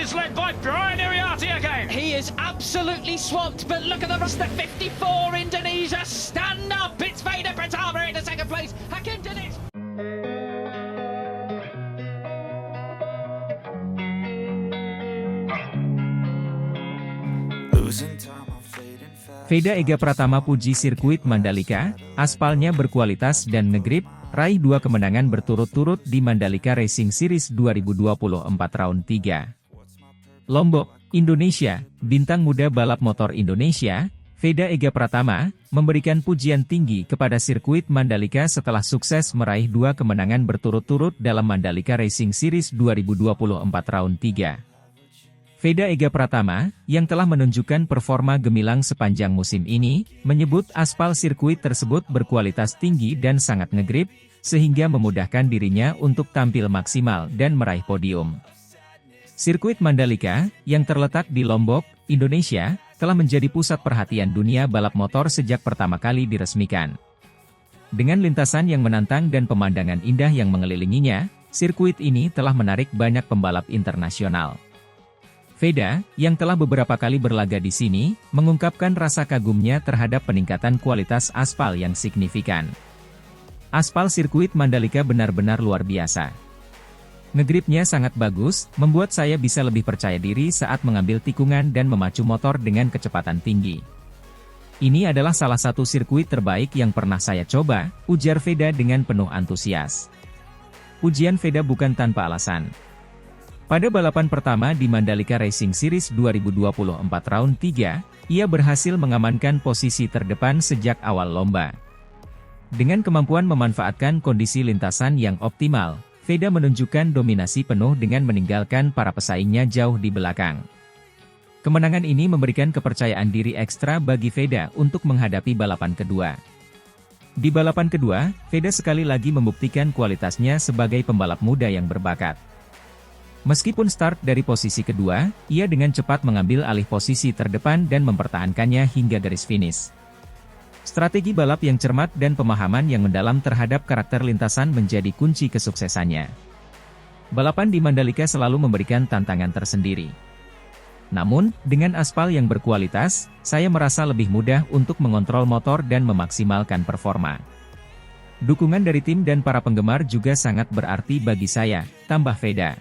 is led by Brian Iriarty again. He is absolutely swamped, but look at the rest of 54 Indonesia. Stand up. It's Vader Pratama in the second place. Hakim did it. Veda Ega Pratama puji sirkuit Mandalika, aspalnya berkualitas dan ngegrip, raih 2 kemenangan berturut-turut di Mandalika Racing Series 2024 Round 3. Lombok, Indonesia, bintang muda balap motor Indonesia, Veda Ega Pratama, memberikan pujian tinggi kepada sirkuit Mandalika setelah sukses meraih 2 kemenangan berturut-turut dalam Mandalika Racing Series 2024 Round 3. Veda Ega Pratama, yang telah menunjukkan performa gemilang sepanjang musim ini, menyebut aspal sirkuit tersebut berkualitas tinggi dan sangat ngegrip, sehingga memudahkan dirinya untuk tampil maksimal dan meraih podium. Sirkuit Mandalika, yang terletak di Lombok, Indonesia, telah menjadi pusat perhatian dunia balap motor sejak pertama kali diresmikan. Dengan lintasan yang menantang dan pemandangan indah yang mengelilinginya, sirkuit ini telah menarik banyak pembalap internasional. Veda, yang telah beberapa kali berlaga di sini, mengungkapkan rasa kagumnya terhadap peningkatan kualitas aspal yang signifikan. Aspal sirkuit Mandalika benar-benar luar biasa. Ngegripnya sangat bagus, membuat saya bisa lebih percaya diri saat mengambil tikungan dan memacu motor dengan kecepatan tinggi. Ini adalah salah satu sirkuit terbaik yang pernah saya coba, ujar Veda dengan penuh antusias. Pujian Veda bukan tanpa alasan. Pada balapan pertama di Mandalika Racing Series 2024 Round 3, ia berhasil mengamankan posisi terdepan sejak awal lomba. Dengan kemampuan memanfaatkan kondisi lintasan yang optimal, Veda menunjukkan dominasi penuh dengan meninggalkan para pesaingnya jauh di belakang. Kemenangan ini memberikan kepercayaan diri ekstra bagi Veda untuk menghadapi balapan kedua. Di balapan kedua, Veda sekali lagi membuktikan kualitasnya sebagai pembalap muda yang berbakat. Meskipun start dari posisi kedua, ia dengan cepat mengambil alih posisi terdepan dan mempertahankannya hingga garis finish. Strategi balap yang cermat dan pemahaman yang mendalam terhadap karakter lintasan menjadi kunci kesuksesannya. Balapan di Mandalika selalu memberikan tantangan tersendiri. Namun, dengan aspal yang berkualitas, saya merasa lebih mudah untuk mengontrol motor dan memaksimalkan performa. Dukungan dari tim dan para penggemar juga sangat berarti bagi saya, tambah Veda.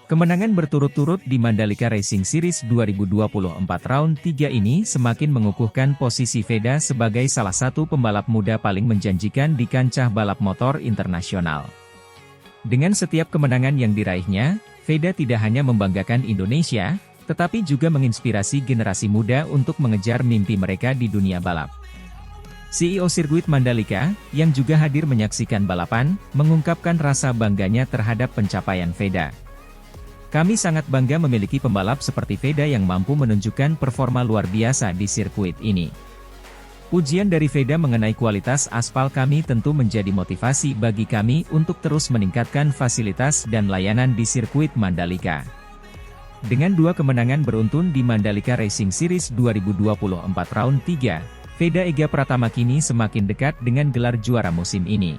Kemenangan berturut-turut di Mandalika Racing Series 2024 Round 3 ini semakin mengukuhkan posisi Veda sebagai salah satu pembalap muda paling menjanjikan di kancah balap motor internasional. Dengan setiap kemenangan yang diraihnya, Veda tidak hanya membanggakan Indonesia, tetapi juga menginspirasi generasi muda untuk mengejar mimpi mereka di dunia balap. CEO sirkuit Mandalika, yang juga hadir menyaksikan balapan, mengungkapkan rasa bangganya terhadap pencapaian Veda. Kami sangat bangga memiliki pembalap seperti Veda yang mampu menunjukkan performa luar biasa di sirkuit ini. Pujian dari Veda mengenai kualitas aspal kami tentu menjadi motivasi bagi kami untuk terus meningkatkan fasilitas dan layanan di sirkuit Mandalika. Dengan 2 kemenangan beruntun di Mandalika Racing Series 2024 Round 3, Veda Ega Pratama kini semakin dekat dengan gelar juara musim ini.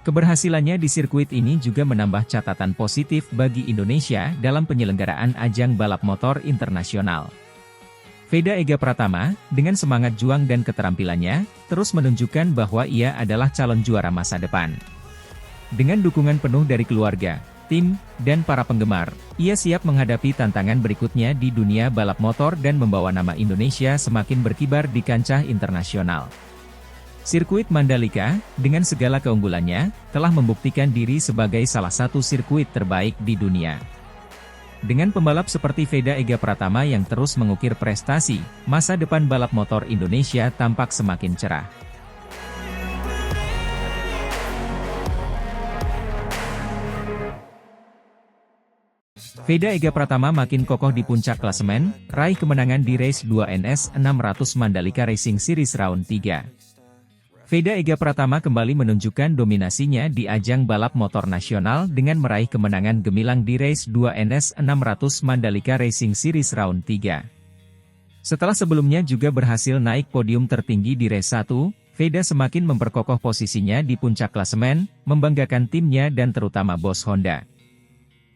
Keberhasilannya di sirkuit ini juga menambah catatan positif bagi Indonesia dalam penyelenggaraan ajang balap motor internasional. Veda Ega Pratama, dengan semangat juang dan keterampilannya, terus menunjukkan bahwa ia adalah calon juara masa depan. Dengan dukungan penuh dari keluarga, tim, dan para penggemar, ia siap menghadapi tantangan berikutnya di dunia balap motor dan membawa nama Indonesia semakin berkibar di kancah internasional. Sirkuit Mandalika, dengan segala keunggulannya, telah membuktikan diri sebagai salah satu sirkuit terbaik di dunia. Dengan pembalap seperti Veda Ega Pratama yang terus mengukir prestasi, masa depan balap motor Indonesia tampak semakin cerah. Veda Ega Pratama makin kokoh di puncak klasemen, raih kemenangan di race 2 NS 600 Mandalika Racing Series Round 3. Veda Ega Pratama kembali menunjukkan dominasinya di ajang balap motor nasional dengan meraih kemenangan gemilang di race 2 NS 600 Mandalika Racing Series Round 3. Setelah sebelumnya juga berhasil naik podium tertinggi di race 1, Veda semakin memperkokoh posisinya di puncak klasemen, membanggakan timnya dan terutama bos Honda.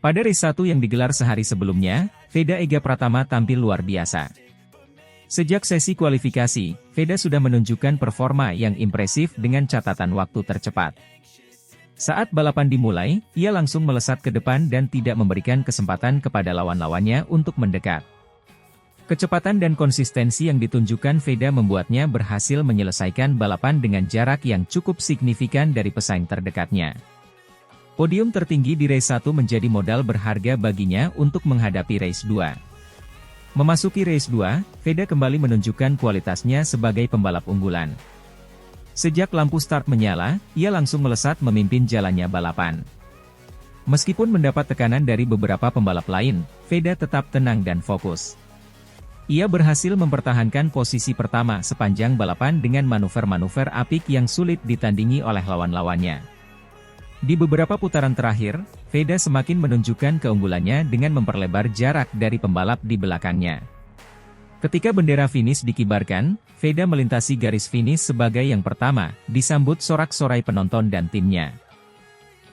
Pada race 1 yang digelar sehari sebelumnya, Veda Ega Pratama tampil luar biasa. Sejak sesi kualifikasi, Veda sudah menunjukkan performa yang impresif dengan catatan waktu tercepat. Saat balapan dimulai, ia langsung melesat ke depan dan tidak memberikan kesempatan kepada lawan-lawannya untuk mendekat. Kecepatan dan konsistensi yang ditunjukkan Veda membuatnya berhasil menyelesaikan balapan dengan jarak yang cukup signifikan dari pesaing terdekatnya. Podium tertinggi di race 1 menjadi modal berharga baginya untuk menghadapi race 2. Memasuki race 2, Veda kembali menunjukkan kualitasnya sebagai pembalap unggulan. Sejak lampu start menyala, ia langsung melesat memimpin jalannya balapan. Meskipun mendapat tekanan dari beberapa pembalap lain, Veda tetap tenang dan fokus. Ia berhasil mempertahankan posisi pertama sepanjang balapan dengan manuver-manuver apik yang sulit ditandingi oleh lawan-lawannya. Di beberapa putaran terakhir, Veda semakin menunjukkan keunggulannya dengan memperlebar jarak dari pembalap di belakangnya. Ketika bendera finish dikibarkan, Veda melintasi garis finish sebagai yang pertama, disambut sorak-sorai penonton dan timnya.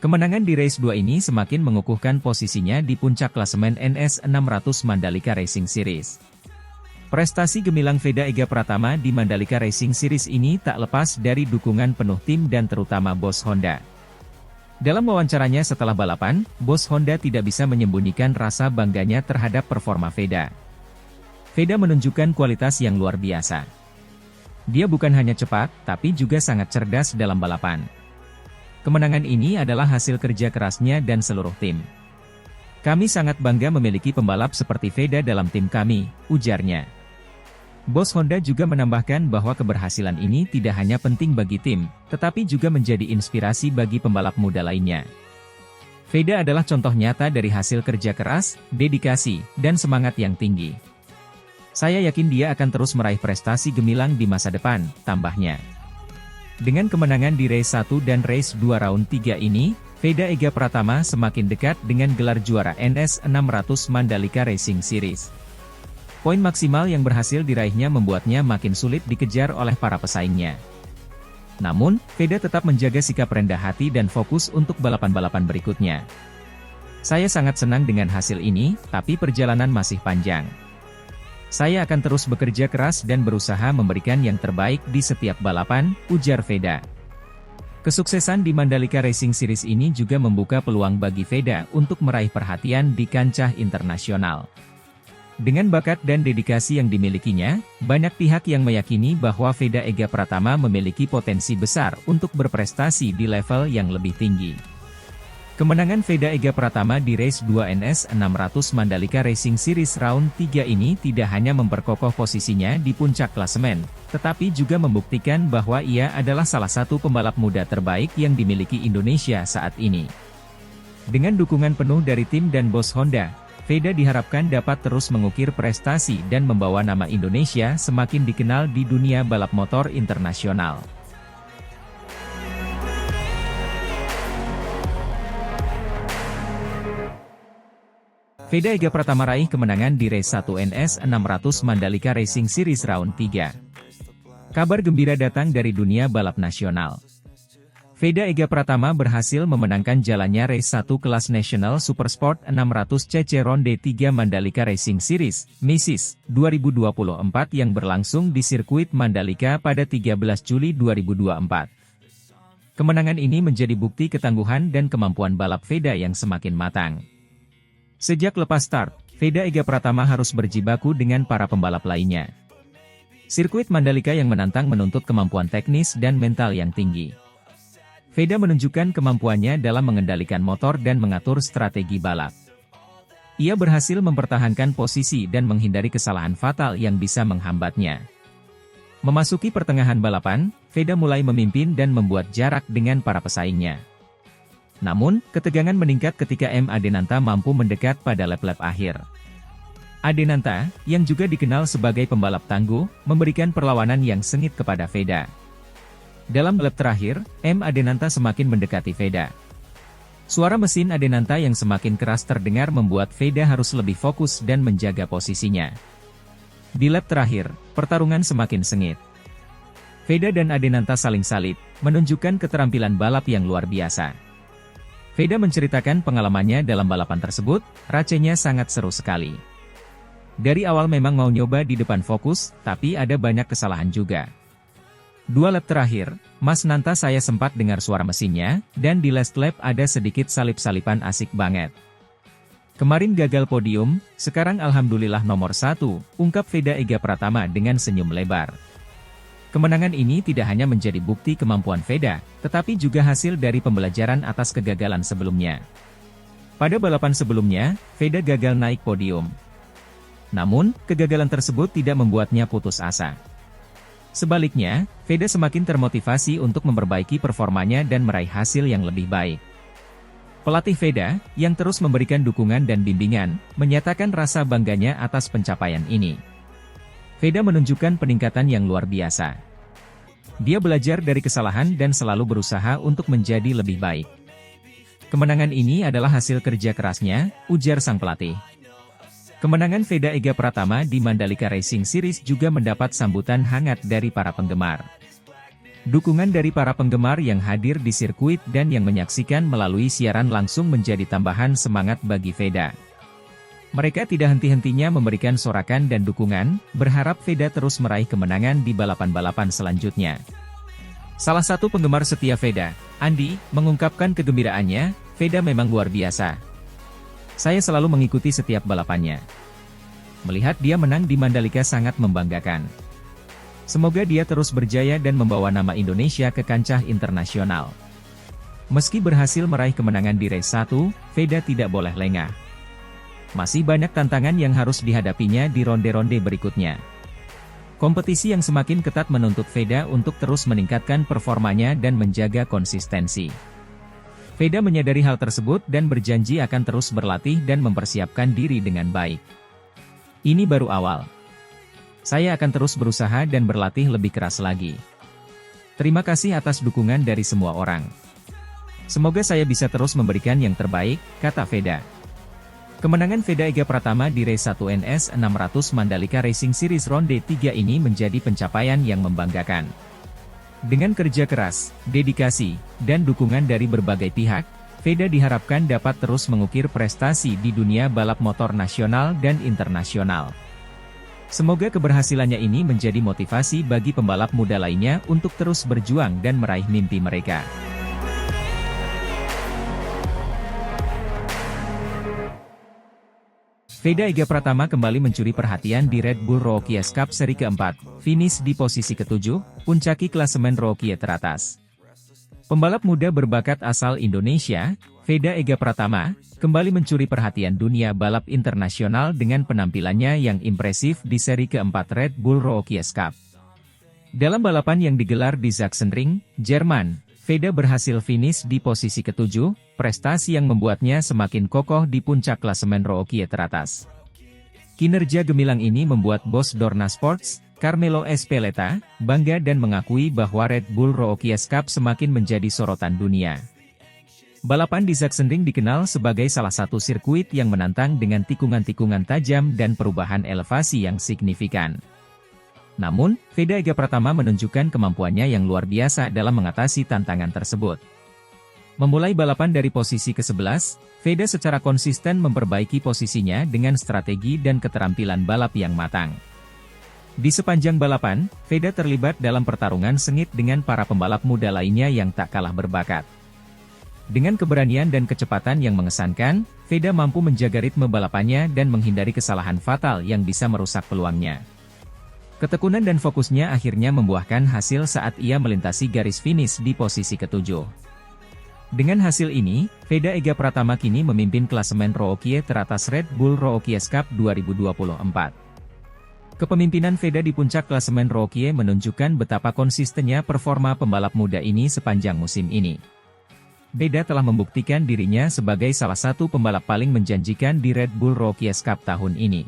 Kemenangan di race 2 ini semakin mengukuhkan posisinya di puncak klasemen NS 600 Mandalika Racing Series. Prestasi gemilang Veda Ega Pratama di Mandalika Racing Series ini tak lepas dari dukungan penuh tim dan terutama bos Honda. Dalam wawancaranya setelah balapan, bos Honda tidak bisa menyembunyikan rasa bangganya terhadap performa Veda. Veda menunjukkan kualitas yang luar biasa. Dia bukan hanya cepat, tapi juga sangat cerdas dalam balapan. Kemenangan ini adalah hasil kerja kerasnya dan seluruh tim. Kami sangat bangga memiliki pembalap seperti Veda dalam tim kami, ujarnya. Bos Honda juga menambahkan bahwa keberhasilan ini tidak hanya penting bagi tim, tetapi juga menjadi inspirasi bagi pembalap muda lainnya. Veda adalah contoh nyata dari hasil kerja keras, dedikasi, dan semangat yang tinggi. Saya yakin dia akan terus meraih prestasi gemilang di masa depan, tambahnya. Dengan kemenangan di race 1 dan race 2 round 3 ini, Veda Ega Pratama semakin dekat dengan gelar juara NS 600 Mandalika Racing Series. Poin maksimal yang berhasil diraihnya membuatnya makin sulit dikejar oleh para pesaingnya. Namun, Veda tetap menjaga sikap rendah hati dan fokus untuk balapan-balapan berikutnya. Saya sangat senang dengan hasil ini, tapi perjalanan masih panjang. Saya akan terus bekerja keras dan berusaha memberikan yang terbaik di setiap balapan, ujar Veda. Kesuksesan di Mandalika Racing Series ini juga membuka peluang bagi Veda untuk meraih perhatian di kancah internasional. Dengan bakat dan dedikasi yang dimilikinya, banyak pihak yang meyakini bahwa Veda Ega Pratama memiliki potensi besar untuk berprestasi di level yang lebih tinggi. Kemenangan Veda Ega Pratama di race 2 NS 600 Mandalika Racing Series round 3 ini tidak hanya memperkokoh posisinya di puncak klasemen, tetapi juga membuktikan bahwa ia adalah salah satu pembalap muda terbaik yang dimiliki Indonesia saat ini. Dengan dukungan penuh dari tim dan bos Honda, Veda diharapkan dapat terus mengukir prestasi dan membawa nama Indonesia semakin dikenal di dunia balap motor internasional. Veda Ega Pratama raih kemenangan di race 1 NS 600 Mandalika Racing Series round 3. Kabar gembira datang dari dunia balap nasional. Veda Ega Pratama berhasil memenangkan jalannya race 1 kelas National Supersport 600 cc Ronde 3 Mandalika Racing Series, MISIS, 2024 yang berlangsung di sirkuit Mandalika pada 13 Juli 2024. Kemenangan ini menjadi bukti ketangguhan dan kemampuan balap Veda yang semakin matang. Sejak lepas start, Veda Ega Pratama harus berjibaku dengan para pembalap lainnya. Sirkuit Mandalika yang menantang menuntut kemampuan teknis dan mental yang tinggi. Veda menunjukkan kemampuannya dalam mengendalikan motor dan mengatur strategi balap. Ia berhasil mempertahankan posisi dan menghindari kesalahan fatal yang bisa menghambatnya. Memasuki pertengahan balapan, Veda mulai memimpin dan membuat jarak dengan para pesaingnya. Namun, ketegangan meningkat ketika M. Adenanta mampu mendekat pada lap-lap akhir. Adenanta, yang juga dikenal sebagai pembalap tangguh, memberikan perlawanan yang sengit kepada Veda. Dalam lap terakhir, M. Adenanta semakin mendekati Veda. Suara mesin Adenanta yang semakin keras terdengar membuat Veda harus lebih fokus dan menjaga posisinya. Di lap terakhir, pertarungan semakin sengit. Veda dan Adenanta saling salib, menunjukkan keterampilan balap yang luar biasa. Veda menceritakan pengalamannya dalam balapan tersebut, "Rasanya sangat seru sekali. Dari awal memang mau nyoba di depan fokus, tapi ada banyak kesalahan juga. 2 lap terakhir, Mas Nanta saya sempat dengar suara mesinnya, dan di last lap ada sedikit salip-salipan asik banget. Kemarin gagal podium, sekarang alhamdulillah nomor 1, ungkap Veda Ega Pratama dengan senyum lebar. Kemenangan ini tidak hanya menjadi bukti kemampuan Veda, tetapi juga hasil dari pembelajaran atas kegagalan sebelumnya. Pada balapan sebelumnya, Veda gagal naik podium. Namun, kegagalan tersebut tidak membuatnya putus asa. Sebaliknya, Veda semakin termotivasi untuk memperbaiki performanya dan meraih hasil yang lebih baik. Pelatih Veda, yang terus memberikan dukungan dan bimbingan, menyatakan rasa bangganya atas pencapaian ini. Veda menunjukkan peningkatan yang luar biasa. Dia belajar dari kesalahan dan selalu berusaha untuk menjadi lebih baik. Kemenangan ini adalah hasil kerja kerasnya, ujar sang pelatih. Kemenangan Veda Ega Pratama di Mandalika Racing Series juga mendapat sambutan hangat dari para penggemar. Dukungan dari para penggemar yang hadir di sirkuit dan yang menyaksikan melalui siaran langsung menjadi tambahan semangat bagi Veda. Mereka tidak henti-hentinya memberikan sorakan dan dukungan, berharap Veda terus meraih kemenangan di balapan-balapan selanjutnya. Salah satu penggemar setia Veda, Andi, mengungkapkan kegembiraannya, "Veda memang luar biasa. Saya selalu mengikuti setiap balapannya. Melihat dia menang di Mandalika sangat membanggakan. Semoga dia terus berjaya dan membawa nama Indonesia ke kancah internasional." Meski berhasil meraih kemenangan di race 1, Veda tidak boleh lengah. Masih banyak tantangan yang harus dihadapinya di ronde-ronde berikutnya. Kompetisi yang semakin ketat menuntut Veda untuk terus meningkatkan performanya dan menjaga konsistensi. Veda menyadari hal tersebut dan berjanji akan terus berlatih dan mempersiapkan diri dengan baik. "Ini baru awal. Saya akan terus berusaha dan berlatih lebih keras lagi. Terima kasih atas dukungan dari semua orang. Semoga saya bisa terus memberikan yang terbaik," kata Veda. Kemenangan Veda Ega Pratama di race 1 NS 600 Mandalika Racing Series Ronde 3 ini menjadi pencapaian yang membanggakan. Dengan kerja keras, dedikasi, dan dukungan dari berbagai pihak, Veda diharapkan dapat terus mengukir prestasi di dunia balap motor nasional dan internasional. Semoga keberhasilannya ini menjadi motivasi bagi pembalap muda lainnya untuk terus berjuang dan meraih mimpi mereka. Veda Ega Pratama kembali mencuri perhatian di Red Bull Rookies Cup seri keempat, finish di posisi ke-7, puncaki klasemen rookie teratas. Pembalap muda berbakat asal Indonesia, Veda Ega Pratama, kembali mencuri perhatian dunia balap internasional dengan penampilannya yang impresif di seri keempat Red Bull Rookies Cup. Dalam balapan yang digelar di Sachsenring, Jerman, Veda berhasil finish di posisi ke-7, prestasi yang membuatnya semakin kokoh di puncak klasemen rookie teratas. Kinerja gemilang ini membuat bos Dorna Sports, Carmelo Ezpeleta, bangga dan mengakui bahwa Red Bull Rookies Cup semakin menjadi sorotan dunia. Balapan di Sachsenring dikenal sebagai salah satu sirkuit yang menantang dengan tikungan-tikungan tajam dan perubahan elevasi yang signifikan. Namun, Veda Ega Pratama menunjukkan kemampuannya yang luar biasa dalam mengatasi tantangan tersebut. Memulai balapan dari posisi ke-11, Veda secara konsisten memperbaiki posisinya dengan strategi dan keterampilan balap yang matang. Di sepanjang balapan, Veda terlibat dalam pertarungan sengit dengan para pembalap muda lainnya yang tak kalah berbakat. Dengan keberanian dan kecepatan yang mengesankan, Veda mampu menjaga ritme balapannya dan menghindari kesalahan fatal yang bisa merusak peluangnya. Ketekunan dan fokusnya akhirnya membuahkan hasil saat ia melintasi garis finish di posisi ke-7. Dengan hasil ini, Veda Ega Pratama kini memimpin klasemen rookie teratas Red Bull Rookies Cup 2024. Kepemimpinan Veda di puncak klasemen rookie menunjukkan betapa konsistennya performa pembalap muda ini sepanjang musim ini. Veda telah membuktikan dirinya sebagai salah satu pembalap paling menjanjikan di Red Bull Rookies Cup tahun ini.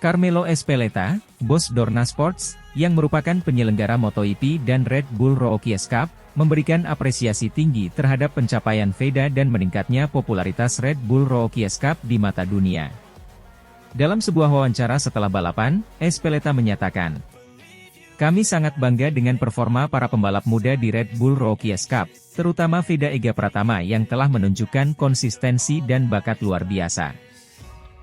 Carmelo Ezpeleta, bos Dorna Sports, yang merupakan penyelenggara MotoGP dan Red Bull Rookies Cup, memberikan apresiasi tinggi terhadap pencapaian Veda dan meningkatnya popularitas Red Bull Rookies Cup di mata dunia. Dalam sebuah wawancara setelah balapan, Ezpeleta menyatakan, Kami sangat bangga dengan performa para pembalap muda di Red Bull Rookies Cup, terutama Veda Ega Pratama yang telah menunjukkan konsistensi dan bakat luar biasa.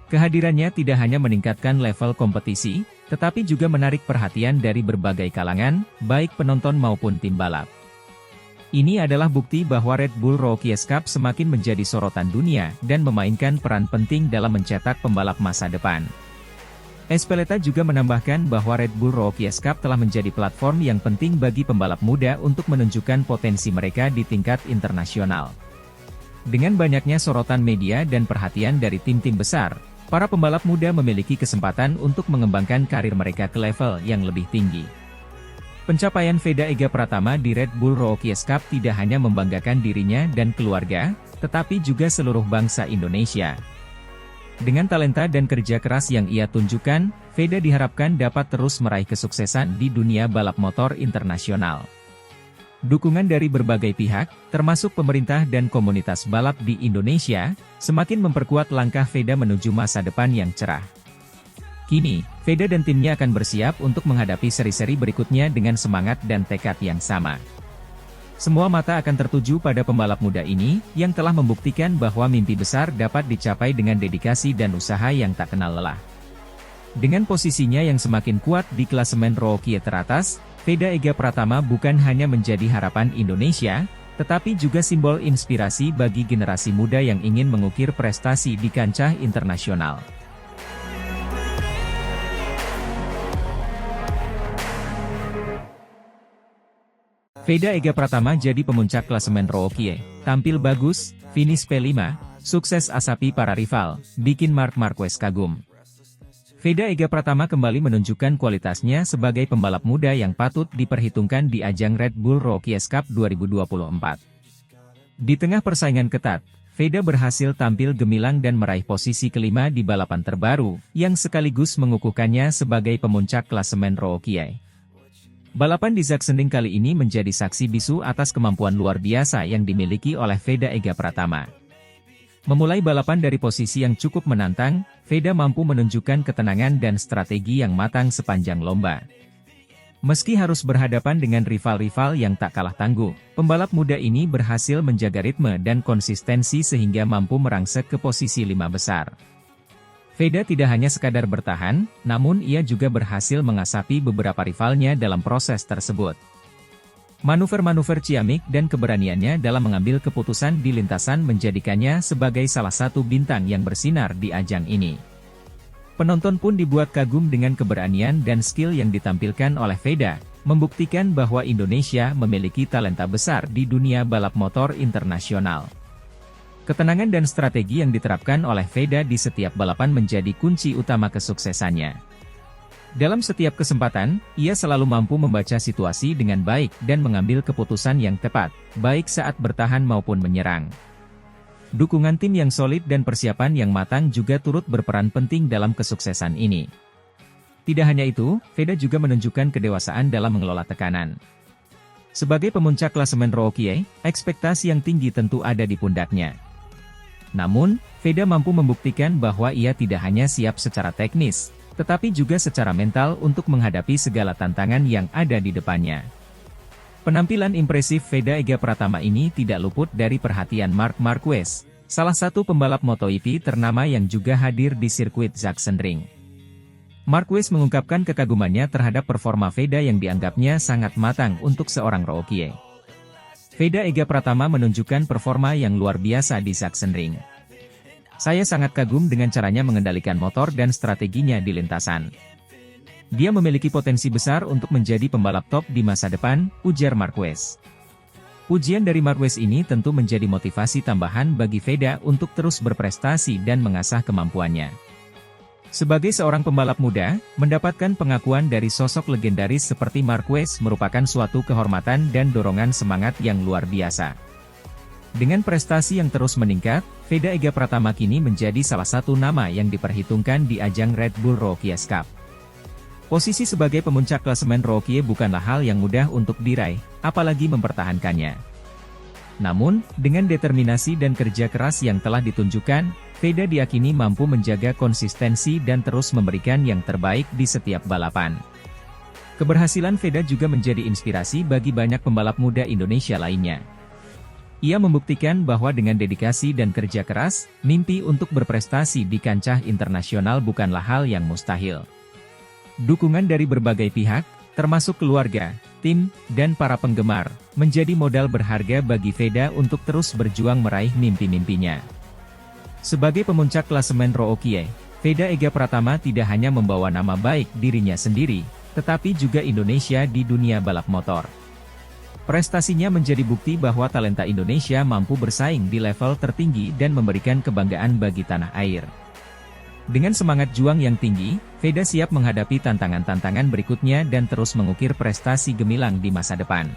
Kehadirannya tidak hanya meningkatkan level kompetisi, tetapi juga menarik perhatian dari berbagai kalangan, baik penonton maupun tim balap. Ini adalah bukti bahwa Red Bull Rookies Cup semakin menjadi sorotan dunia dan memainkan peran penting dalam mencetak pembalap masa depan. Espeleta juga menambahkan bahwa Red Bull Rookies Cup telah menjadi platform yang penting bagi pembalap muda untuk menunjukkan potensi mereka di tingkat internasional. Dengan banyaknya sorotan media dan perhatian dari tim-tim besar, para pembalap muda memiliki kesempatan untuk mengembangkan karir mereka ke level yang lebih tinggi. Pencapaian Veda Ega Pratama di Red Bull Rookies Cup tidak hanya membanggakan dirinya dan keluarga, tetapi juga seluruh bangsa Indonesia. Dengan talenta dan kerja keras yang ia tunjukkan, Veda diharapkan dapat terus meraih kesuksesan di dunia balap motor internasional. Dukungan dari berbagai pihak, termasuk pemerintah dan komunitas balap di Indonesia, semakin memperkuat langkah Veda menuju masa depan yang cerah. Kini, Veda dan timnya akan bersiap untuk menghadapi seri-seri berikutnya dengan semangat dan tekad yang sama. Semua mata akan tertuju pada pembalap muda ini, yang telah membuktikan bahwa mimpi besar dapat dicapai dengan dedikasi dan usaha yang tak kenal lelah. Dengan posisinya yang semakin kuat di klasemen Rookies teratas, Veda Ega Pratama bukan hanya menjadi harapan Indonesia, tetapi juga simbol inspirasi bagi generasi muda yang ingin mengukir prestasi di kancah internasional. Veda Ega Pratama jadi pemuncak klasemen Rookies, tampil bagus, finish P5, sukses asapi para rival, bikin Marc Marquez kagum. Veda Ega Pratama kembali menunjukkan kualitasnya sebagai pembalap muda yang patut diperhitungkan di ajang Red Bull Rookies Cup 2024. Di tengah persaingan ketat, Veda berhasil tampil gemilang dan meraih posisi kelima di balapan terbaru, yang sekaligus mengukuhkannya sebagai pemuncak klasemen Rookies. Balapan di Sachsenring kali ini menjadi saksi bisu atas kemampuan luar biasa yang dimiliki oleh Veda Ega Pratama. Memulai balapan dari posisi yang cukup menantang, Veda mampu menunjukkan ketenangan dan strategi yang matang sepanjang lomba. Meski harus berhadapan dengan rival-rival yang tak kalah tangguh, pembalap muda ini berhasil menjaga ritme dan konsistensi sehingga mampu merangsek ke posisi 5 besar. Veda tidak hanya sekadar bertahan, namun ia juga berhasil mengasapi beberapa rivalnya dalam proses tersebut. Manuver-manuver ciamik dan keberaniannya dalam mengambil keputusan di lintasan menjadikannya sebagai salah satu bintang yang bersinar di ajang ini. Penonton pun dibuat kagum dengan keberanian dan skill yang ditampilkan oleh Veda, membuktikan bahwa Indonesia memiliki talenta besar di dunia balap motor internasional. Ketenangan dan strategi yang diterapkan oleh Veda di setiap balapan menjadi kunci utama kesuksesannya. Dalam setiap kesempatan, ia selalu mampu membaca situasi dengan baik dan mengambil keputusan yang tepat, baik saat bertahan maupun menyerang. Dukungan tim yang solid dan persiapan yang matang juga turut berperan penting dalam kesuksesan ini. Tidak hanya itu, Veda juga menunjukkan kedewasaan dalam mengelola tekanan. Sebagai pemuncak klasemen Rookies, ekspektasi yang tinggi tentu ada di pundaknya. Namun, Veda mampu membuktikan bahwa ia tidak hanya siap secara teknis, tetapi juga secara mental untuk menghadapi segala tantangan yang ada di depannya. Penampilan impresif Veda Ega Pratama ini tidak luput dari perhatian Marc Marquez, salah satu pembalap MotoGP ternama yang juga hadir di sirkuit Sachsenring. Marquez mengungkapkan kekagumannya terhadap performa Veda yang dianggapnya sangat matang untuk seorang Rookies. Veda Ega Pratama menunjukkan performa yang luar biasa di Sachsenring. Saya sangat kagum dengan caranya mengendalikan motor dan strateginya di lintasan. Dia memiliki potensi besar untuk menjadi pembalap top di masa depan, ujar Marquez. Pujian dari Marquez ini tentu menjadi motivasi tambahan bagi Veda untuk terus berprestasi dan mengasah kemampuannya. Sebagai seorang pembalap muda, mendapatkan pengakuan dari sosok legendaris seperti Marquez merupakan suatu kehormatan dan dorongan semangat yang luar biasa. Dengan prestasi yang terus meningkat, Veda Ega Pratama kini menjadi salah satu nama yang diperhitungkan di ajang Red Bull Rookies Cup. Posisi sebagai pemuncak klasemen Rookies bukanlah hal yang mudah untuk diraih, apalagi mempertahankannya. Namun, dengan determinasi dan kerja keras yang telah ditunjukkan, Veda diyakini mampu menjaga konsistensi dan terus memberikan yang terbaik di setiap balapan. Keberhasilan Veda juga menjadi inspirasi bagi banyak pembalap muda Indonesia lainnya. Ia membuktikan bahwa dengan dedikasi dan kerja keras, mimpi untuk berprestasi di kancah internasional bukanlah hal yang mustahil. Dukungan dari berbagai pihak, termasuk keluarga, tim, dan para penggemar, menjadi modal berharga bagi Veda untuk terus berjuang meraih mimpi-mimpinya. Sebagai pemuncak klasemen Rookie, Veda Ega Pratama tidak hanya membawa nama baik dirinya sendiri, tetapi juga Indonesia di dunia balap motor. Prestasinya menjadi bukti bahwa talenta Indonesia mampu bersaing di level tertinggi dan memberikan kebanggaan bagi tanah air. Dengan semangat juang yang tinggi, Veda siap menghadapi tantangan-tantangan berikutnya dan terus mengukir prestasi gemilang di masa depan.